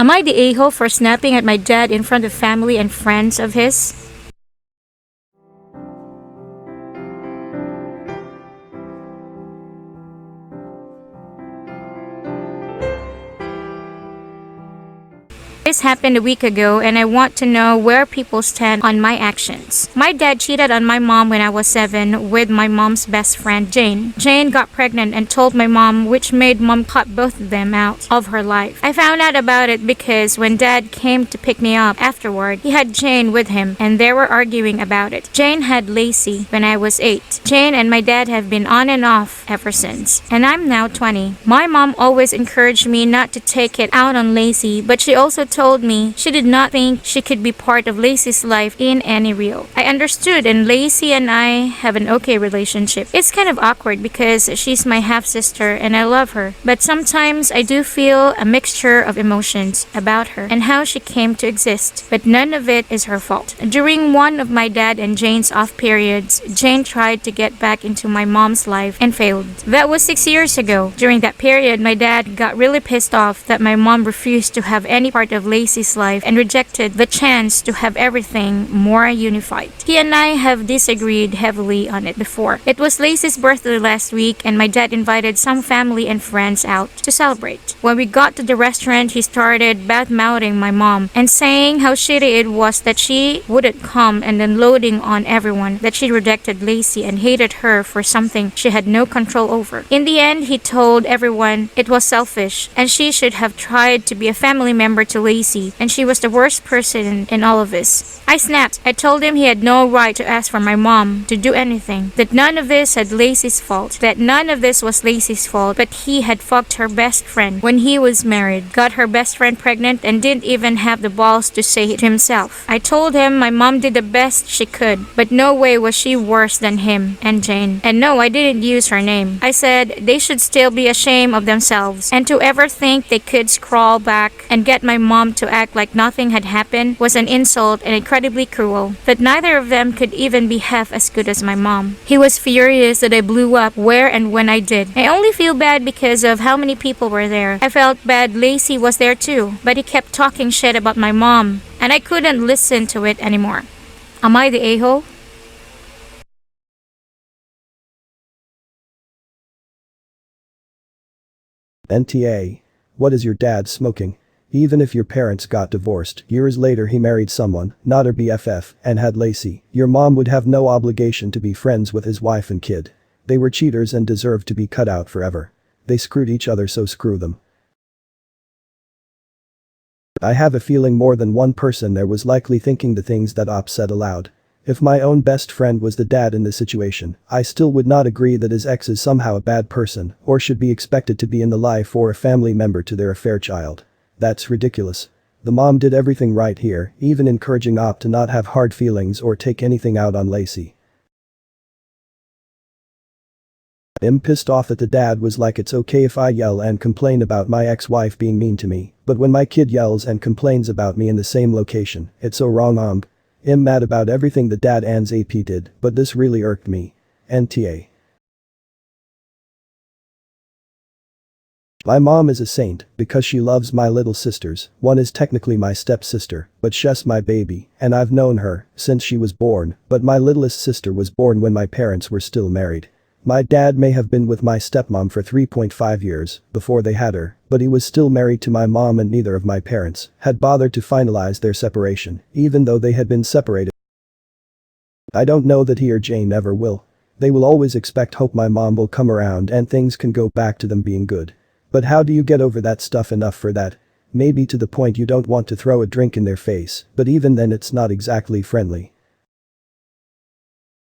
Am I the a-hole for snapping at my dad in front of family and friends of his? This happened a week ago and I want to know where people stand on my actions. My dad cheated on my mom when I was 7 with my mom's best friend Jane. Jane got pregnant and told my mom, which made mom cut both of them out of her life. I found out about it because when dad came to pick me up afterward, he had Jane with him and they were arguing about it. Jane had Lacey when I was 8. Jane and my dad have been on and off ever since. And I'm now 20. My mom always encouraged me not to take it out on Lacey, but she also told me she did not think she could be part of Lacey's life in any real. I understood and Lacey and I have an okay relationship. It's kind of awkward because she's my half-sister and I love her. But sometimes I do feel a mixture of emotions about her and how she came to exist. But none of it is her fault. During one of my dad and Jane's off periods, Jane tried to get back into my mom's life and failed. That was 6 years ago. During that period, my dad got really pissed off that my mom refused to have any part of Lacey's life and rejected the chance to have everything more unified. He and I have disagreed heavily on it before. It was Lacey's birthday last week and my dad invited some family and friends out to celebrate. When we got to the restaurant, he started bad-mouthing my mom and saying how shitty it was that she wouldn't come and then loading on everyone that she rejected Lacey and hated her for something she had no control over. In the end, he told everyone it was selfish and she should have tried to be a family member to Lacey and she was the worst person in all of this. I snapped. I told him he had no right to ask for my mom to do anything, that none of this had Lacey's fault, that none of this was Lacey's fault, but he had fucked her best friend when he was married, got her best friend pregnant and didn't even have the balls to say it himself. I told him my mom did the best she could, but no way was she worse than him and Jane. And no, I didn't use her name. I said they should still be ashamed of themselves, and to ever think they could scrawl back and get my mom to act like nothing had happened was an insult and incredibly cruel, that neither of them could even be half as good as my mom. He was furious that I blew up where and when I did. I only feel bad because of how many people were there. I felt bad Lacey was there too, but he kept talking shit about my mom and I couldn't listen to it anymore. Am I the a-hole? NTA. What is your dad smoking? Even if your parents got divorced, years later he married someone, not her BFF, and had Lacey, your mom would have no obligation to be friends with his wife and kid. They were cheaters and deserved to be cut out forever. They screwed each other, so screw them. I have a feeling more than one person there was likely thinking the things that Op said aloud. If my own best friend was the dad in this situation, I still would not agree that his ex is somehow a bad person or should be expected to be in the life or a family member to their affair child. That's ridiculous. The mom did everything right here, even encouraging Op to not have hard feelings or take anything out on Lacey. I'm pissed off that the dad was like, it's okay if I yell and complain about my ex-wife being mean to me, but when my kid yells and complains about me in the same location, it's so wrong. I'm mad about everything the dad and AP did, but this really irked me. NTA. My mom is a saint because she loves my little sisters. One is technically my stepsister, but she's my baby, and I've known her since she was born, but my littlest sister was born when my parents were still married. My dad may have been with my stepmom for 3.5 years before they had her, but he was still married to my mom and neither of my parents had bothered to finalize their separation, even though they had been separated. I don't know that he or Jane ever will. They will always hope my mom will come around and things can go back to them being good. But how do you get over that stuff enough for that? Maybe to the point you don't want to throw a drink in their face, but even then it's not exactly friendly.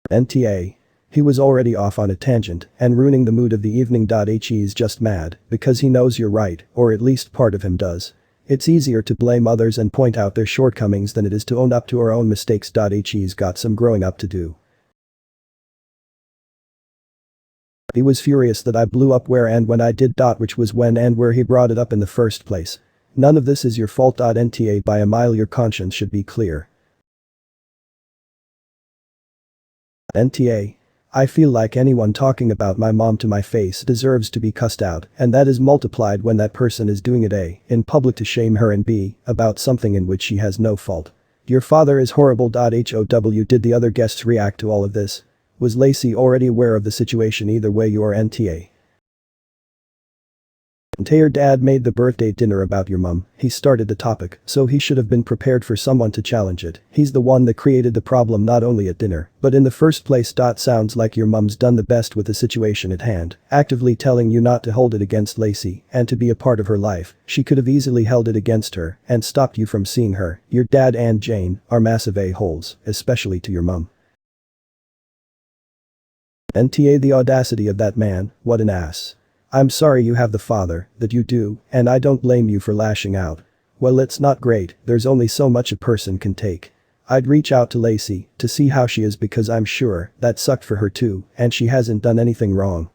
NTA. He was already off on a tangent and ruining the mood of the evening. He's just mad because he knows you're right, or at least part of him does. It's easier to blame others and point out their shortcomings than it is to own up to our own mistakes. He's got some growing up to do. He was furious that I blew up where and when I did. Which was when and where he brought it up in the first place. None of this is your fault. NTA by a mile, your conscience should be clear. NTA. I feel like anyone talking about my mom to my face deserves to be cussed out, and that is multiplied when that person is doing it A, in public to shame her, and B, about something in which she has no fault. Your father is horrible. How did the other guests react to all of this? Was Lacey already aware of the situation? Either way, you are NTA. Your dad made the birthday dinner about your mum. He started the topic, so he should have been prepared for someone to challenge it. He's the one that created the problem, not only at dinner, but in the first place. Sounds like your mum's done the best with the situation at hand, actively telling you not to hold it against Lacey and to be a part of her life. She could have easily held it against her and stopped you from seeing her. Your dad and Jane are massive a-holes, especially to your mum. NTA, the audacity of that man, what an ass. I'm sorry you have the father that you do, and I don't blame you for lashing out. Well, it's not great, there's only so much a person can take. I'd reach out to Lacey to see how she is, because I'm sure that sucked for her too, and she hasn't done anything wrong.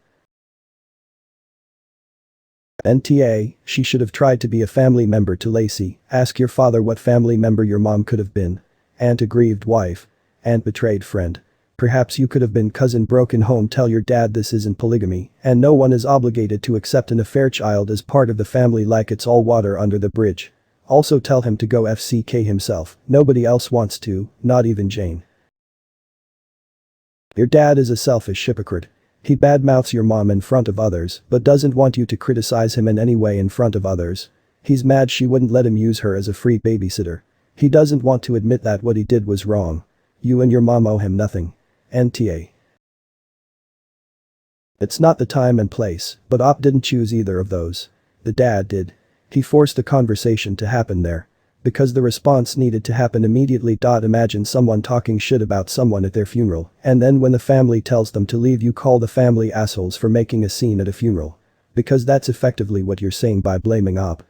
NTA, she should have tried to be a family member to Lacey. Ask your father what family member your mom could have been. Aunt, aggrieved wife. Aunt, betrayed friend. Perhaps you could have been cousin, broken home. Tell your dad this isn't polygamy, and no one is obligated to accept an affair child as part of the family, like it's all water under the bridge. Also tell him to go FCK himself, nobody else wants to, not even Jane. Your dad is a selfish hypocrite. He badmouths your mom in front of others, but doesn't want you to criticize him in any way in front of others. He's mad she wouldn't let him use her as a free babysitter. He doesn't want to admit that what he did was wrong. You and your mom owe him nothing. NTA. It's not the time and place, but Op didn't choose either of those. The dad did. He forced the conversation to happen there. Because the response needed to happen immediately. Imagine someone talking shit about someone at their funeral, and then when the family tells them to leave, you call the family assholes for making a scene at a funeral. Because that's effectively what you're saying by blaming Op.